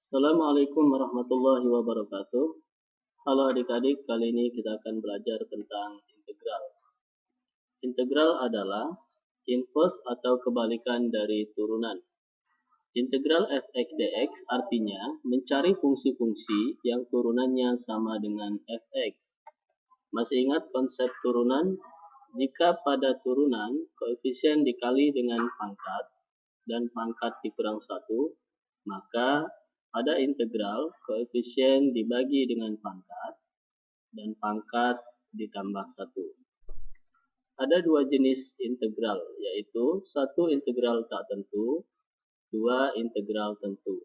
Assalamualaikum warahmatullahi wabarakatuh. Halo adik-adik, kali ini kita akan belajar tentang integral. Integral adalah inverse atau kebalikan dari turunan. Integral fx dx artinya mencari fungsi-fungsi yang turunannya sama dengan fx. Masih ingat konsep turunan? Jika pada turunan koefisien dikali dengan pangkat dan pangkat dikurang 1, maka pada integral koefisien dibagi dengan pangkat dan pangkat ditambah 1. Ada dua jenis integral, yaitu satu integral tak tentu, dua integral tentu.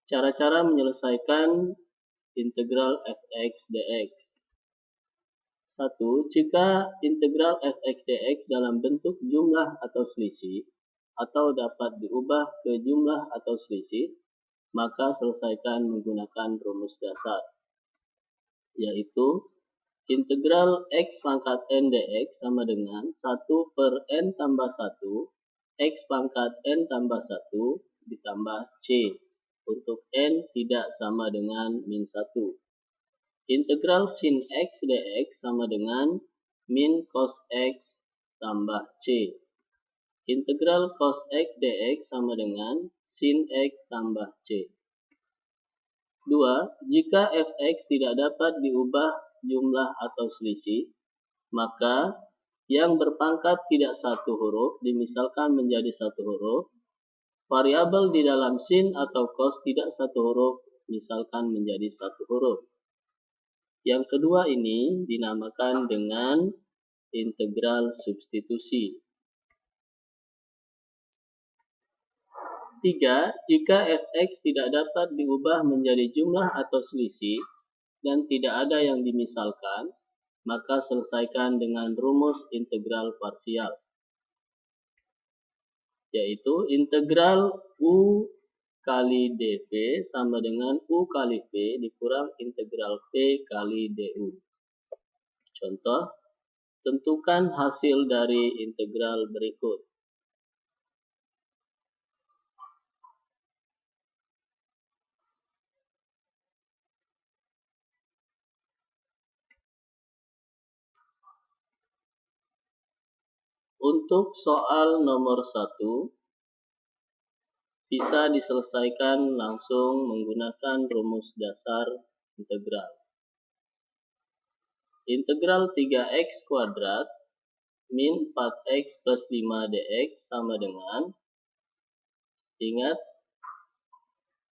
Cara-cara menyelesaikan integral fx dx. 1. Jika integral fx dx dalam bentuk jumlah atau selisih, atau dapat diubah ke jumlah atau selisih, maka selesaikan menggunakan rumus dasar, yaitu integral x pangkat n dx sama dengan 1 per n tambah 1 x pangkat n tambah 1 ditambah c, untuk n tidak sama dengan min 1. Integral sin x dx sama dengan min cos x tambah c. Integral cos x dx sama dengan sin x tambah c. 2. Jika fx tidak dapat diubah jumlah atau selisih, maka yang berpangkat tidak satu huruf dimisalkan menjadi satu huruf, variabel di dalam sin atau cos tidak satu huruf misalkan menjadi satu huruf. Yang kedua ini dinamakan dengan integral substitusi. 3. Jika fx tidak dapat diubah menjadi jumlah atau selisih dan tidak ada yang dimisalkan, maka selesaikan dengan rumus integral parsial, yaitu integral u kali dv sama dengan u kali v dikurang integral v kali du. Contoh, tentukan hasil dari integral berikut. Untuk soal nomor 1, bisa diselesaikan langsung menggunakan rumus dasar integral. Integral 3x kuadrat min 4x plus 5 dx sama dengan, ingat,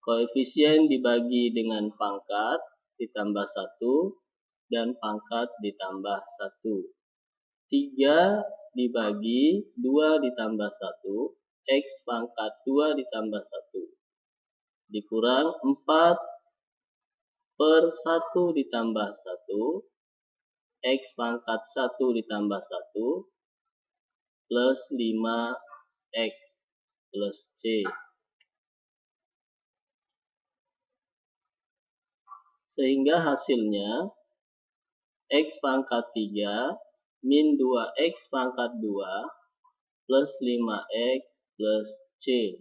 koefisien dibagi dengan pangkat ditambah 1 dan pangkat ditambah 1. 3 dibagi 2 ditambah 1, x pangkat 2 ditambah 1, dikurang 4 per 1 ditambah 1, x pangkat 1 ditambah 1, plus 5x plus c. Sehingga hasilnya x pangkat 3 min 2x pangkat 2 plus 5x plus c.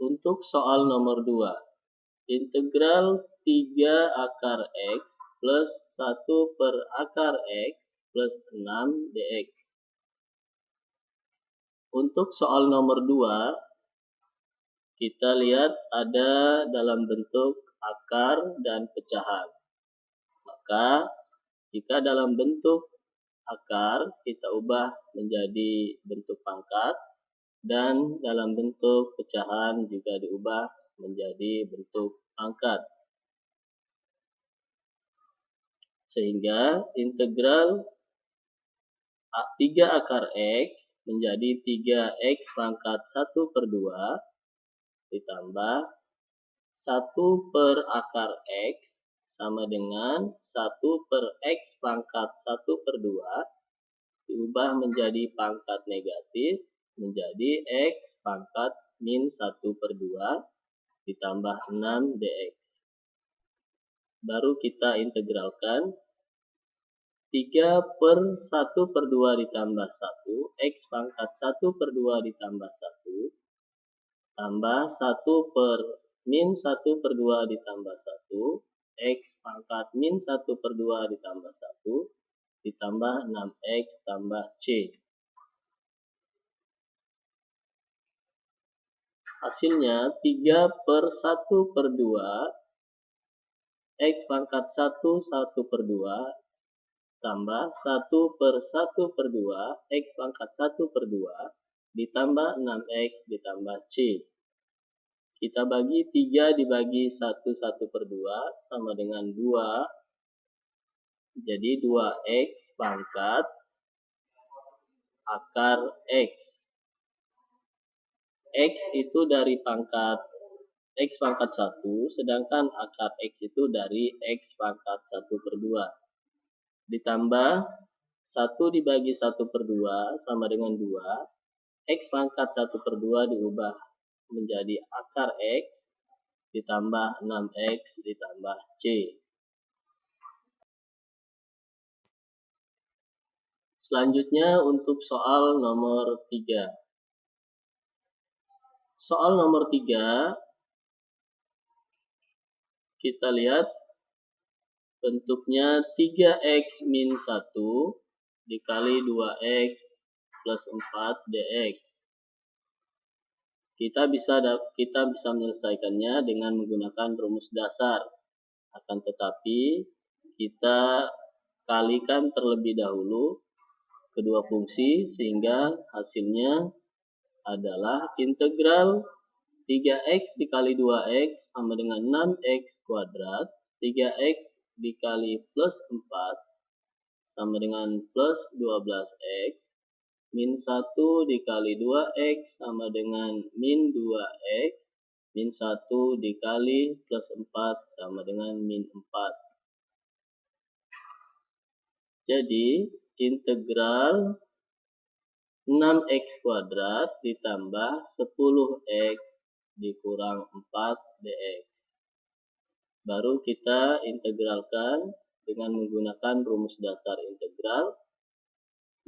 Untuk soal nomor 2, integral 3 akar x plus 1 per akar x plus 6 dx. Untuk soal nomor 2, kita lihat ada dalam bentuk akar dan pecahan. Maka jika dalam bentuk akar, kita ubah menjadi bentuk pangkat, dan dalam bentuk pecahan juga diubah menjadi bentuk pangkat. Sehingga integral 3 akar x menjadi 3x pangkat 1 per 2 ditambah 1 per akar x sama dengan 1 per x pangkat 1 per 2 diubah menjadi pangkat negatif menjadi x pangkat min 1 per 2 ditambah 6 dx. Baru kita integralkan 3 per 1 per 2 ditambah 1, x pangkat 1 per 2 ditambah 1, tambah 1 per min 1 per 2 ditambah 1, X pangkat min 1 per 2 ditambah 1, ditambah 6X tambah C. Hasilnya 3 per 1 per 2, X pangkat 1 per 2, tambah 1 per 1 per 2, X pangkat 1 per 2, ditambah 6X ditambah C. Kita bagi 3 dibagi 1 per 2 sama dengan 2. Jadi 2X pangkat akar X. X itu dari pangkat X pangkat 1, sedangkan akar X itu dari X pangkat 1 per 2. Ditambah 1 dibagi 1 per 2 sama dengan 2. X pangkat 1 per 2 diubah menjadi akar X ditambah 6X ditambah C. Selanjutnya untuk soal nomor 3. Soal nomor 3, kita lihat bentuknya 3X min 1 dikali 2X plus 4 dx. Kita bisa menyelesaikannya dengan menggunakan rumus dasar. Akan tetapi kita kalikan terlebih dahulu kedua fungsi sehingga hasilnya adalah integral 3X dikali 2X sama dengan 6X kuadrat, 3X dikali plus 4 sama dengan plus 12X, min 1 dikali 2X sama dengan min 2X, min 1 dikali plus 4 sama dengan min 4. Jadi, integral 6X kuadrat ditambah 10X dikurang 4 dx. Baru kita integralkan dengan menggunakan rumus dasar integral.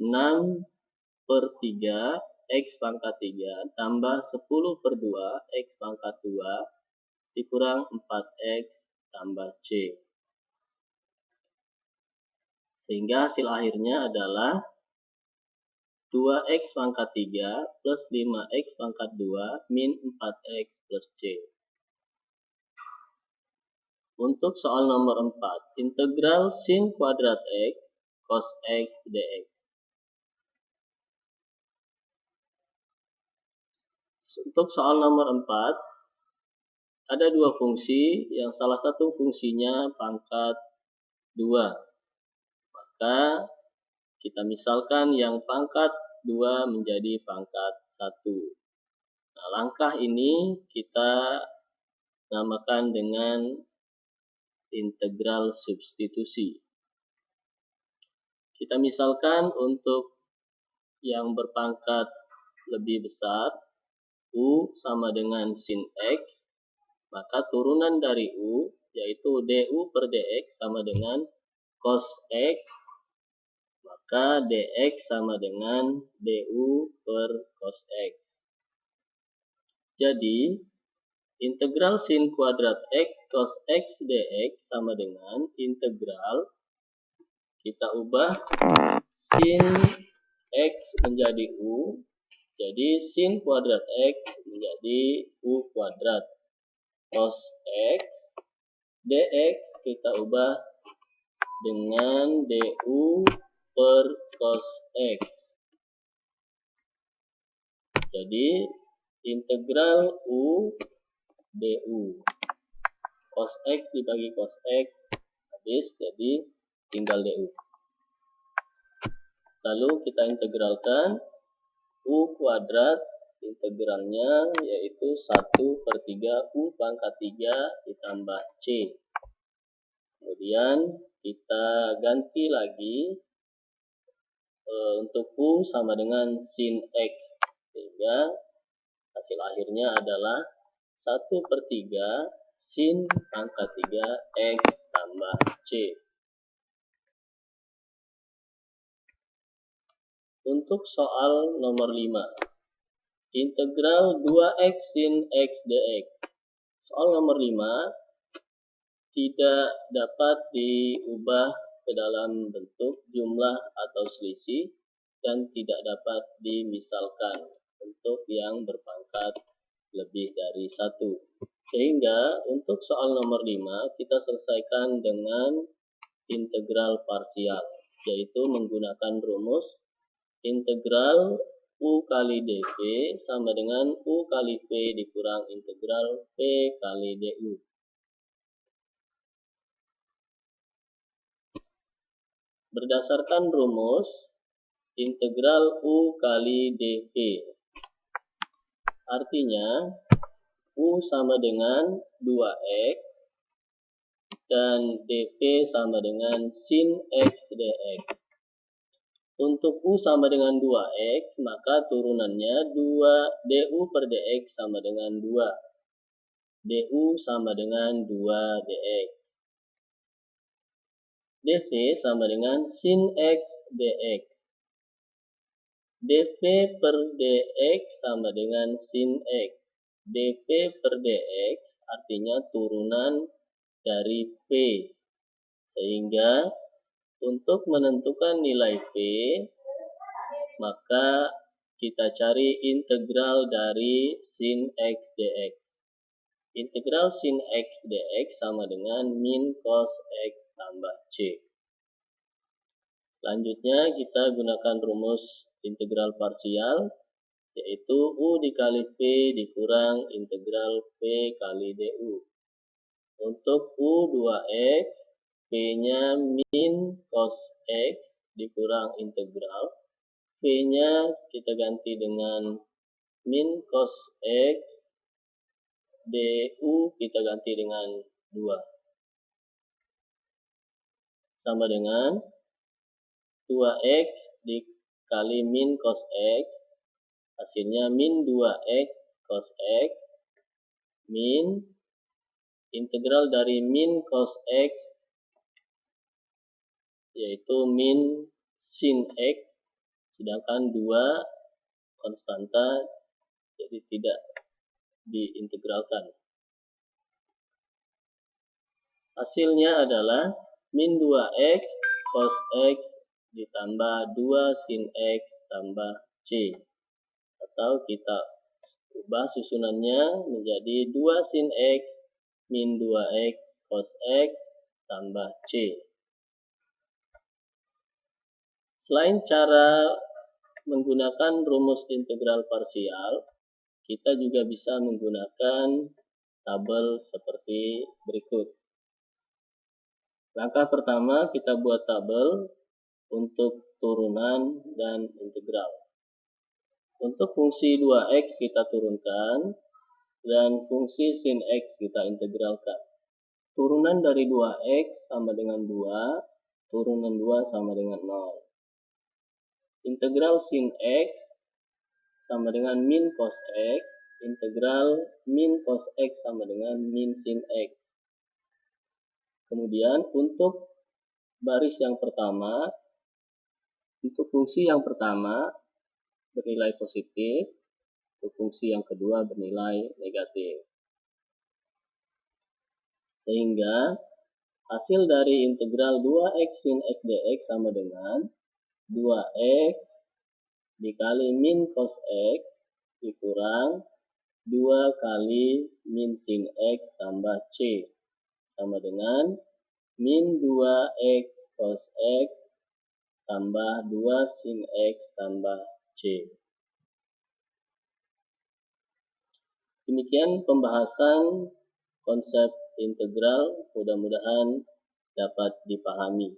6 per 3 X pangkat 3 tambah 10 per 2 X pangkat 2 dikurang 4X tambah C. Sehingga hasil akhirnya adalah 2X pangkat 3 plus 5X pangkat 2 min 4X plus C. Untuk soal nomor 4, integral sin kuadrat X cos X dx. Untuk soal nomor 4, ada dua fungsi yang salah satu fungsinya pangkat 2. Maka kita misalkan yang pangkat 2 menjadi pangkat 1. Nah, langkah ini kita namakan dengan integral substitusi. Kita misalkan untuk yang berpangkat lebih besar, U sama dengan sin X, maka turunan dari U yaitu du per dx sama dengan cos X, maka dx sama dengan du per cos X. Jadi, integral sin kuadrat X cos X dx sama dengan integral, kita ubah sin X menjadi U, jadi sin kuadrat X menjadi U kuadrat. Cos X dx kita ubah dengan du per cos X. Jadi, integral U du. Cos X dibagi cos X habis, jadi tinggal du. Lalu kita integralkan U kuadrat, integralnya yaitu 1 per 3 U pangkat 3 ditambah C. Kemudian kita ganti lagi untuk U sama dengan sin X. Sehingga hasil akhirnya adalah 1 per 3 sin pangkat 3 X tambah C. Untuk soal nomor 5. Integral 2x sin x dx. Soal nomor 5 tidak dapat diubah ke dalam bentuk jumlah atau selisih dan tidak dapat dimisalkan untuk yang berpangkat lebih dari 1. Sehingga untuk soal nomor 5 kita selesaikan dengan integral parsial, yaitu menggunakan rumus integral U kali dV sama dengan U kali V dikurang integral V kali du. Berdasarkan rumus integral U kali dV, artinya U sama dengan 2x dan dV sama dengan sin x dx. Untuk U sama dengan 2x, maka turunannya 2 du per dx sama dengan 2. du sama dengan 2 dx. dv sama dengan sin x dx. dv per dx sama dengan sin x. dv per dx artinya turunan dari v. Sehingga untuk menentukan nilai v, maka kita cari integral dari sin x dx. Integral sin x dx sama dengan min cos x tambah c. Selanjutnya kita gunakan rumus integral parsial, yaitu U dikali V dikurang integral V kali du. Untuk U 2x, V-nya min cos x dikurang integral. V-nya kita ganti dengan min cos x, du kita ganti dengan 2. Sama dengan 2x dikali min cos x, hasilnya min 2x cos x, min integral dari min cos x, yaitu min sin x, sedangkan 2 konstanta, jadi tidak diintegralkan. Hasilnya adalah min 2x cos x ditambah 2 sin x tambah c. Atau kita ubah susunannya menjadi 2 sin x min 2x cos x tambah c. Selain cara menggunakan rumus integral parsial, kita juga bisa menggunakan tabel seperti berikut. Langkah pertama, kita buat tabel untuk turunan dan integral. Untuk fungsi 2x kita turunkan, dan fungsi sin x kita integralkan. Turunan dari 2x sama dengan 2, turunan 2 sama dengan 0. Integral sin x sama dengan min cos x, integral min cos x sama dengan min sin x. Kemudian untuk baris yang pertama, untuk fungsi yang pertama bernilai positif, untuk fungsi yang kedua bernilai negatif. Sehingga hasil dari integral 2x sin x dx sama dengan 2x dikali min cos x dikurang 2 kali min sin x tambah c sama dengan min 2x cos x tambah 2 sin x tambah c. Demikian pembahasan konsep integral, mudah-mudahan dapat dipahami.